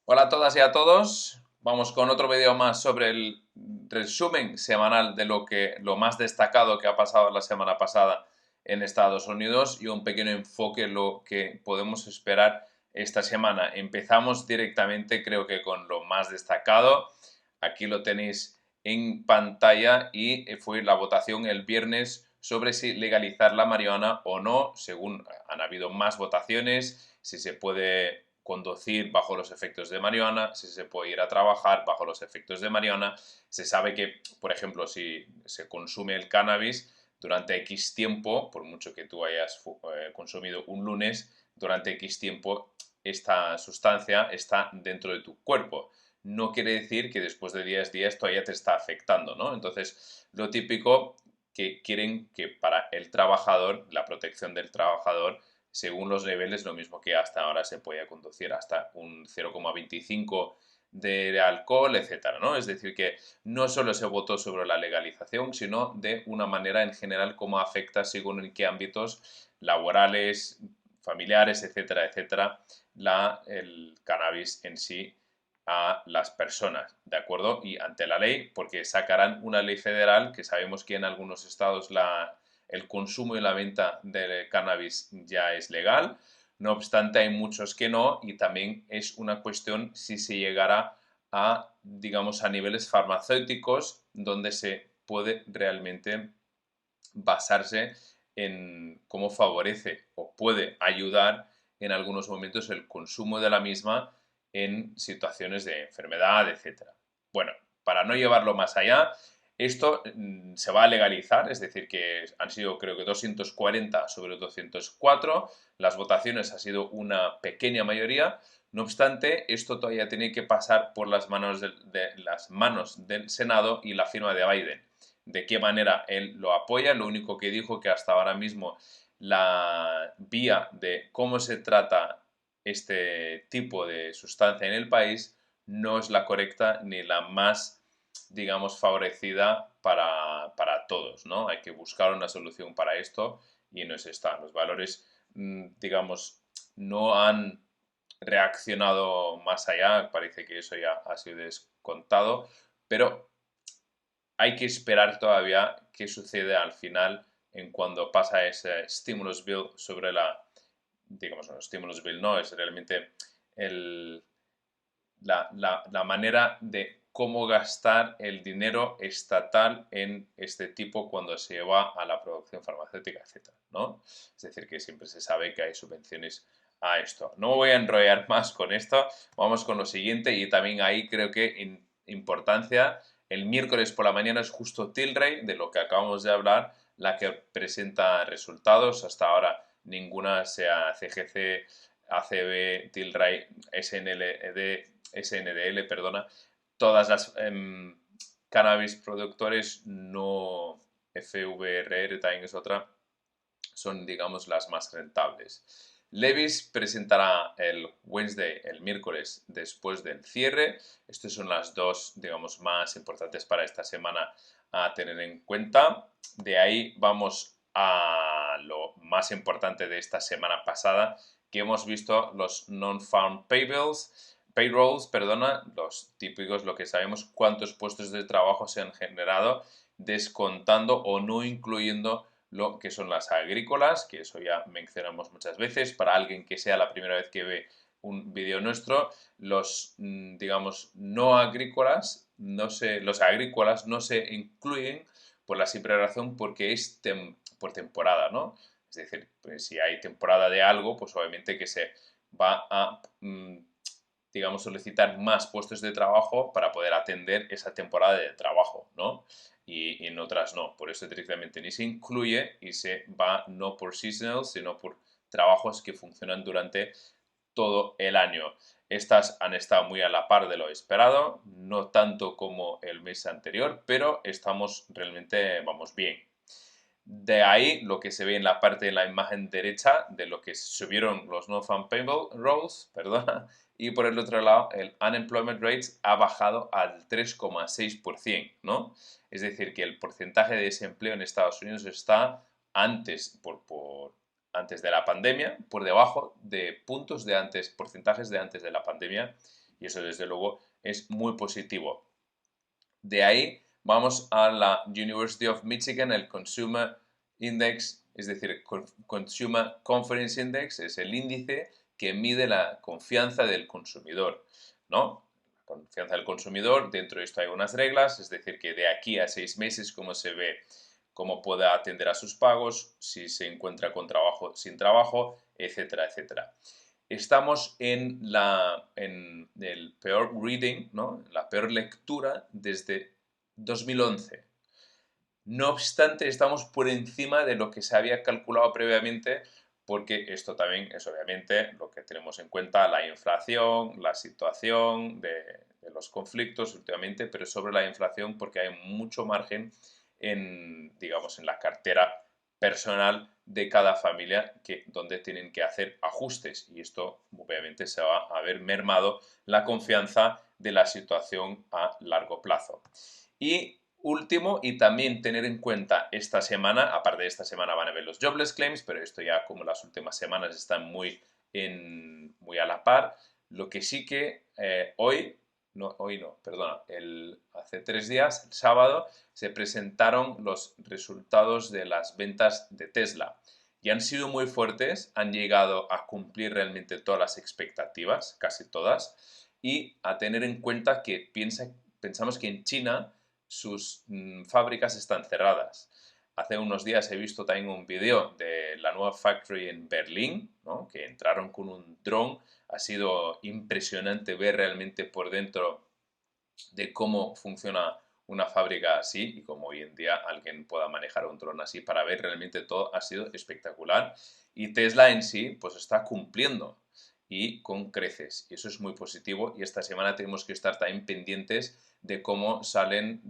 Hola a todas y a todos. Vamos con otro vídeo más sobre el resumen semanal de lo más destacado que ha pasado la semana pasada en Estados Unidos y un pequeño enfoque en lo que podemos esperar esta semana. Empezamos directamente, creo que con lo más destacado. Aquí lo tenéis en pantalla y fue la votación el viernes sobre si legalizar la marihuana o no, según han habido más votaciones, si se puede conducir bajo los efectos de marihuana, si se puede ir a trabajar bajo los efectos de marihuana. Se sabe que, por ejemplo, si se consume el cannabis durante X tiempo, por mucho que tú hayas consumido un lunes, durante X tiempo esta sustancia está dentro de tu cuerpo. No quiere decir que después de 10 días todavía te está afectando, ¿no? Entonces, lo típico que quieren que para el trabajador, la protección del trabajador, según los niveles, lo mismo que hasta ahora se podía conducir hasta un 0,25 de alcohol, etcétera, ¿no? Es decir, que no solo se votó sobre la legalización, sino de una manera en general cómo afecta según en qué ámbitos laborales, familiares, etcétera, etcétera, el cannabis en sí a las personas, ¿de acuerdo? Y ante la ley, porque sacarán una ley federal que sabemos que en algunos estados el consumo y la venta de cannabis ya es legal, no obstante hay muchos que no y también es una cuestión si se llegará a, digamos, a niveles farmacéuticos donde se puede realmente basarse en cómo favorece o puede ayudar en algunos momentos el consumo de la misma en situaciones de enfermedad, etcétera. Bueno, para no llevarlo más allá, esto se va a legalizar, es decir, que han sido creo que 240 sobre 204, las votaciones ha sido una pequeña mayoría, no obstante, esto todavía tiene que pasar por las manos las manos del Senado y la firma de Biden. De qué manera él lo apoya, lo único que dijo que hasta ahora mismo la vía de cómo se trata este tipo de sustancia en el país no es la correcta ni la más, digamos, favorecida para todos, ¿no? Hay que buscar una solución para esto y no es esta. Los valores, digamos, no han reaccionado más allá, parece que eso ya ha sido descontado, pero hay que esperar todavía qué sucede al final en cuando pasa ese stimulus bill sobre digamos, no, stimulus bill no, es realmente el, la manera de cómo gastar el dinero estatal en este tipo cuando se va a la producción farmacéutica, etcétera, ¿no? Es decir, que siempre se sabe que hay subvenciones a esto. No me voy a enrollar más con esto, vamos con lo siguiente y también ahí creo que en importancia, el miércoles por la mañana es justo Tilray, de lo que acabamos de hablar, la que presenta resultados. Hasta ahora ninguna, sea CGC, ACB, Tilray, SNDL, perdona, todas las cannabis productores no FVRR también es otra, son digamos las más rentables. Levis presentará el Wednesday, el miércoles después del cierre. Estas son las dos, digamos, más importantes para esta semana a tener en cuenta. De ahí vamos a lo más importante de esta semana pasada, que hemos visto los non-farm payrolls, perdona, los típicos, lo que sabemos, cuántos puestos de trabajo se han generado, descontando o no incluyendo lo que son las agrícolas, que eso ya mencionamos muchas veces. Para alguien que sea la primera vez que ve un vídeo nuestro, los, digamos, no agrícolas, los agrícolas no se incluyen por la simple razón porque es por temporada, ¿no? Es decir, pues si hay temporada de algo, pues obviamente que se va a, digamos, solicitar más puestos de trabajo para poder atender esa temporada de trabajo, ¿no? Y en otras no. Por eso directamente ni se incluye y se va no por seasonal, sino por trabajos que funcionan durante todo el año. Estas han estado muy a la par de lo esperado, no tanto como el mes anterior, pero estamos realmente, vamos, bien. De ahí lo que se ve en la parte de la imagen derecha de lo que subieron los non-farm payrolls, perdona, y por el otro lado el unemployment rate ha bajado al 3,6%, ¿no? Es decir, que el porcentaje de desempleo en Estados Unidos está antes, antes de la pandemia, por debajo de puntos de antes, porcentajes de antes de la pandemia, y eso desde luego es muy positivo. De ahí vamos a la University of Michigan, el Consumer Index, es decir, Consumer Confidence Index, es el índice que mide la confianza del consumidor, ¿no? La confianza del consumidor, dentro de esto hay unas reglas, es decir, que de aquí a 6 meses, cómo se ve, cómo puede atender a sus pagos, si se encuentra con trabajo, sin trabajo, etcétera, etcétera. Estamos en el peor reading, ¿no? La peor lectura desde 2011. No obstante, estamos por encima de lo que se había calculado previamente, porque esto también es obviamente lo que tenemos en cuenta, la inflación, la situación de los conflictos últimamente, pero sobre la inflación porque hay mucho margen en, digamos, en la cartera personal de cada familia donde tienen que hacer ajustes y esto obviamente se va a ver mermado la confianza de la situación a largo plazo. Y último, y también tener en cuenta esta semana, aparte de esta semana van a ver los jobless claims, pero esto ya como las últimas semanas están muy a la par, lo que sí que hace 3 días, el sábado, se presentaron los resultados de las ventas de Tesla y han sido muy fuertes, han llegado a cumplir realmente todas las expectativas, casi todas, y a tener en cuenta que pensamos que en China sus fábricas están cerradas. Hace unos días he visto también un vídeo de la nueva factory en Berlín, ¿no? Que entraron con un dron. Ha sido impresionante ver realmente por dentro de cómo funciona una fábrica así y cómo hoy en día alguien pueda manejar un dron así para ver realmente todo ha sido espectacular. Y Tesla en sí pues está cumpliendo y con creces y eso es muy positivo y esta semana tenemos que estar también pendientes de cómo salen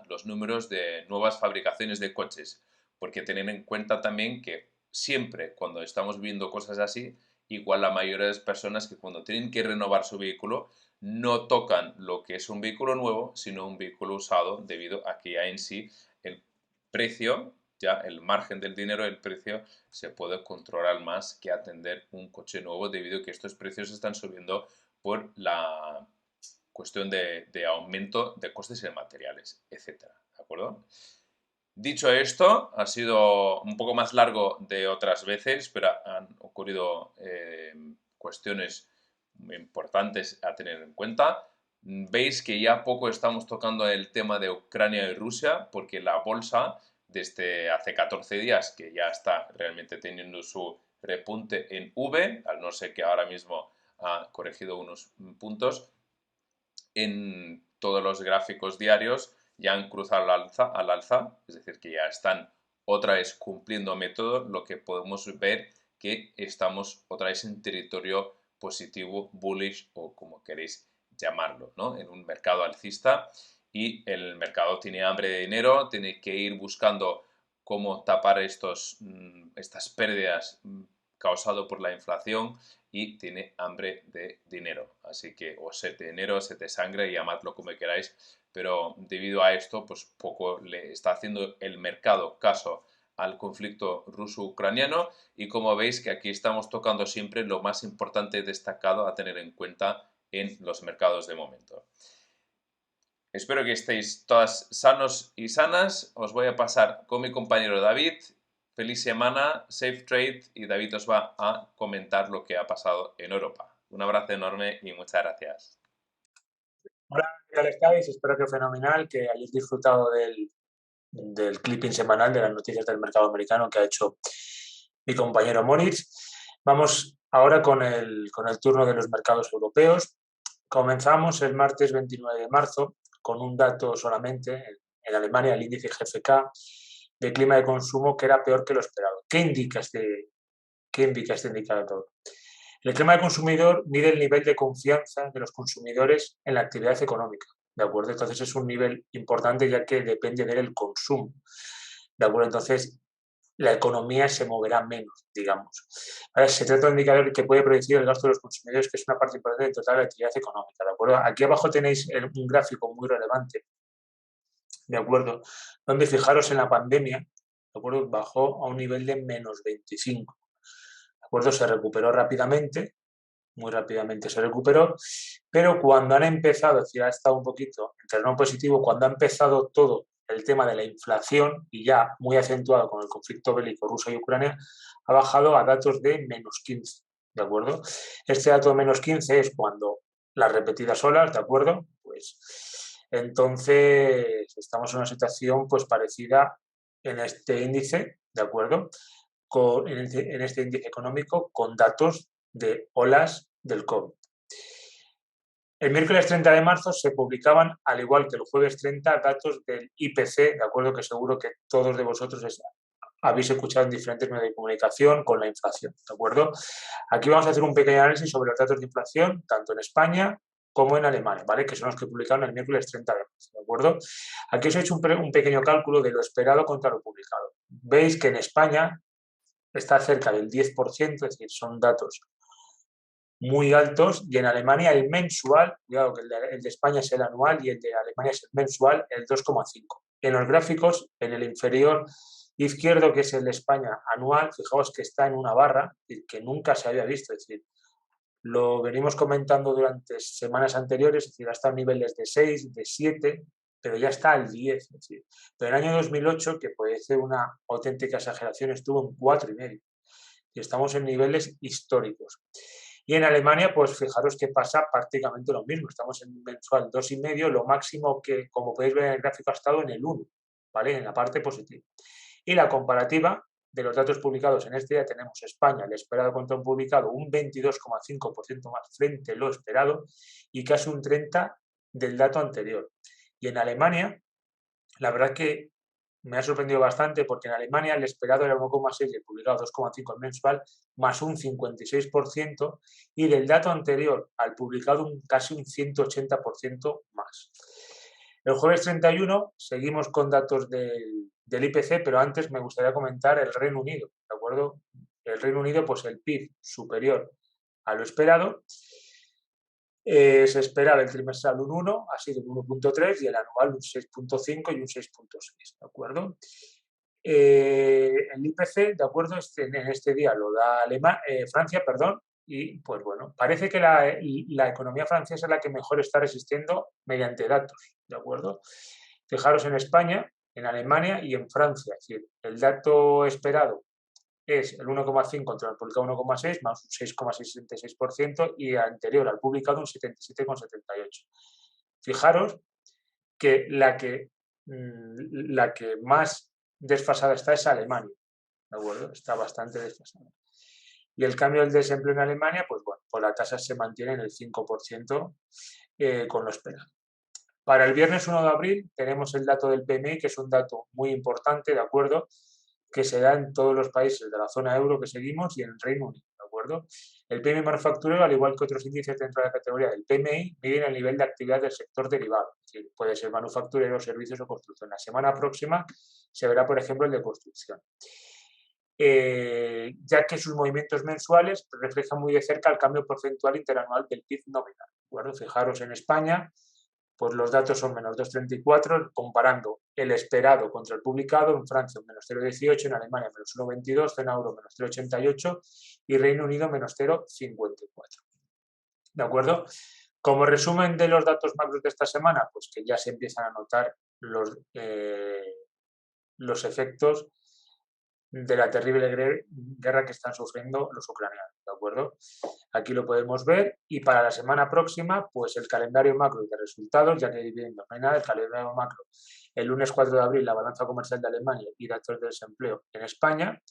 los números de nuevas fabricaciones de coches porque tener en cuenta también que siempre cuando estamos viendo cosas así igual la mayoría de las personas que cuando tienen que renovar su vehículo no tocan lo que es un vehículo nuevo, sino un vehículo usado, debido a que ya en sí el precio, ya el margen del dinero, el precio se puede controlar más que atender un coche nuevo, debido a que estos precios están subiendo por la cuestión de aumento de costes en materiales, etcétera. ¿De acuerdo? Dicho esto, ha sido un poco más largo de otras veces, pero han ocurrido cuestiones muy importantes a tener en cuenta. Veis que ya poco estamos tocando el tema de Ucrania y Rusia, porque la bolsa, desde hace 14 días, que ya está realmente teniendo su repunte en V, al no ser que ahora mismo ha corregido unos puntos, en todos los gráficos diarios ya han cruzado al alza, es decir, que ya están otra vez cumpliendo método, lo que podemos ver que estamos otra vez en territorio positivo, bullish o como queréis llamarlo, ¿no? En un mercado alcista y el mercado tiene hambre de dinero, tiene que ir buscando cómo tapar estas pérdidas causado por la inflación y tiene hambre de dinero. Así que o sed de dinero, sed de sangre, llamadlo como queráis, pero debido a esto, pues poco le está haciendo el mercado caso al conflicto ruso-ucraniano y como veis que aquí estamos tocando siempre lo más importante destacado a tener en cuenta en los mercados de momento. Espero que estéis todas sanos y sanas. Os voy a pasar con mi compañero David. Feliz semana, safe trade y David os va a comentar lo que ha pasado en Europa. Un abrazo enorme y muchas gracias. Hola, ¿qué tal estáis? Espero que fenomenal, que hayáis disfrutado del clipping semanal de las noticias del mercado americano que ha hecho mi compañero Moritz. Vamos ahora con el turno de los mercados europeos. Comenzamos el martes 29 de marzo con un dato solamente en Alemania, el índice GfK de clima de consumo, que era peor que lo esperado. ¿Qué indica este indicador? El clima de consumidor mide el nivel de confianza de los consumidores en la actividad económica, ¿de acuerdo? Entonces es un nivel importante ya que depende de él el consumo, ¿de acuerdo? Entonces la economía se moverá menos, digamos. Ahora, se trata de un indicador que puede predecir el gasto de los consumidores, que es una parte importante del total de la actividad económica, ¿de acuerdo? Aquí abajo tenéis un gráfico muy relevante, ¿de acuerdo? Donde fijaros en la pandemia, ¿de acuerdo? Bajó a un nivel de menos 25, ¿de acuerdo? Se recuperó rápidamente, muy rápidamente se recuperó, pero cuando han empezado, es decir, ha estado un poquito en terreno positivo, cuando ha empezado todo el tema de la inflación, y ya muy acentuado con el conflicto bélico Rusia y Ucrania, ha bajado a datos de -15, ¿de acuerdo? Este dato de -15 es cuando las repetidas olas, ¿de acuerdo? Pues entonces estamos en una situación pues parecida en este índice, ¿de acuerdo? En este índice económico con datos de olas del COVID. El miércoles 30 de marzo se publicaban, al igual que el jueves 30, datos del IPC, de acuerdo, que seguro que todos de vosotros habéis escuchado en diferentes medios de comunicación con la inflación, ¿de acuerdo? Aquí vamos a hacer un pequeño análisis sobre los datos de inflación, tanto en España como en Alemania, ¿vale? Que son los que publicaron el miércoles 30 de marzo, ¿de acuerdo? Aquí os he hecho un pequeño cálculo de lo esperado contra lo publicado. Veis que en España está cerca del 10%, es decir, son datos muy altos, y en Alemania el mensual, cuidado que el de España es el anual y el de Alemania es el mensual, el 2,5. En los gráficos, en el inferior izquierdo, que es el de España anual, fijaos que está en una barra que nunca se había visto, es decir, lo venimos comentando durante semanas anteriores, es decir, hasta niveles de 6, de 7, pero ya está al 10. Es decir, pero en el año 2008, que puede ser una auténtica exageración, estuvo en 4,5. Y estamos en niveles históricos. Y en Alemania, pues fijaros que pasa prácticamente lo mismo. Estamos en mensual 2,5, lo máximo que, como podéis ver en el gráfico, ha estado en el 1, ¿vale? En la parte positiva. Y la comparativa de los datos publicados en este día, tenemos España, el esperado contra un publicado, un 22,5% más frente a lo esperado y casi un 30% del dato anterior. Y en Alemania, la verdad que me ha sorprendido bastante, porque en Alemania el esperado era 1,6 y el publicado 2,5 el mensual, más un 56%, y del dato anterior al publicado casi un 180% más. El jueves 31 seguimos con datos del IPC, pero antes me gustaría comentar el Reino Unido, ¿de acuerdo? El Reino Unido, pues el PIB superior a lo esperado. Se esperaba el trimestral un 1, ha sido un 1,3 y el anual un 6,5 y un 6,6, ¿de acuerdo? El IPC, ¿de acuerdo? En este día lo da Francia, perdón, y pues bueno, parece que la economía francesa es la que mejor está resistiendo mediante datos, ¿de acuerdo? Fijaros en España, en Alemania y en Francia, es decir, el dato esperado es el 1,5 contra el publicado 1,6, más un 6,66%, y anterior al publicado un 77,78. Fijaros que la que más desfasada está es Alemania, ¿de acuerdo? Está bastante desfasada. Y el cambio del desempleo en Alemania, pues bueno, pues la tasa se mantiene en el 5% con lo esperado. Para el viernes 1 de abril tenemos el dato del PMI, que es un dato muy importante, ¿de acuerdo?, que se da en todos los países de la zona euro que seguimos y en el Reino Unido, ¿de acuerdo? El PMI manufacturero, al igual que otros índices dentro de la categoría del PMI, miden el nivel de actividad del sector derivado, es decir, puede ser manufacturero, servicios o construcción. La semana próxima se verá, por ejemplo, el de construcción. Ya que sus movimientos mensuales reflejan muy de cerca el cambio porcentual interanual del PIB nominal, ¿de acuerdo? Fijaros en España, pues los datos son -2,34, comparando el esperado contra el publicado. En Francia, -0,18, en Alemania, -1,22, zona euro, -0,88 y Reino Unido, -0,54. ¿De acuerdo? Como resumen de los datos macros de esta semana, pues que ya se empiezan a notar los efectos de la terrible guerra que están sufriendo los ucranianos, ¿de acuerdo? Aquí lo podemos ver, y para la semana próxima, pues el calendario macro de resultados, ya que viendo no hay nada, el calendario macro, el lunes 4 de abril, la balanza comercial de Alemania y datos de desempleo en España,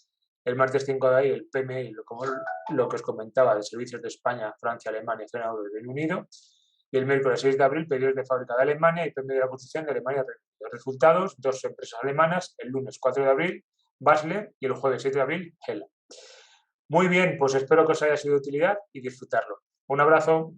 el martes 5 de abril, el PMI, como lo que os comentaba, de servicios de España, Francia, Alemania, zona euro y Reino Unido, y el miércoles 6 de abril, pedidos de fábrica de Alemania y PMI de la construcción de Alemania y Reino Unido. Resultados, dos empresas alemanas, el lunes 4 de abril, Basler, y el jueves 7 de abril, Hella. Muy bien, pues espero que os haya sido de utilidad y disfrutarlo. Un abrazo.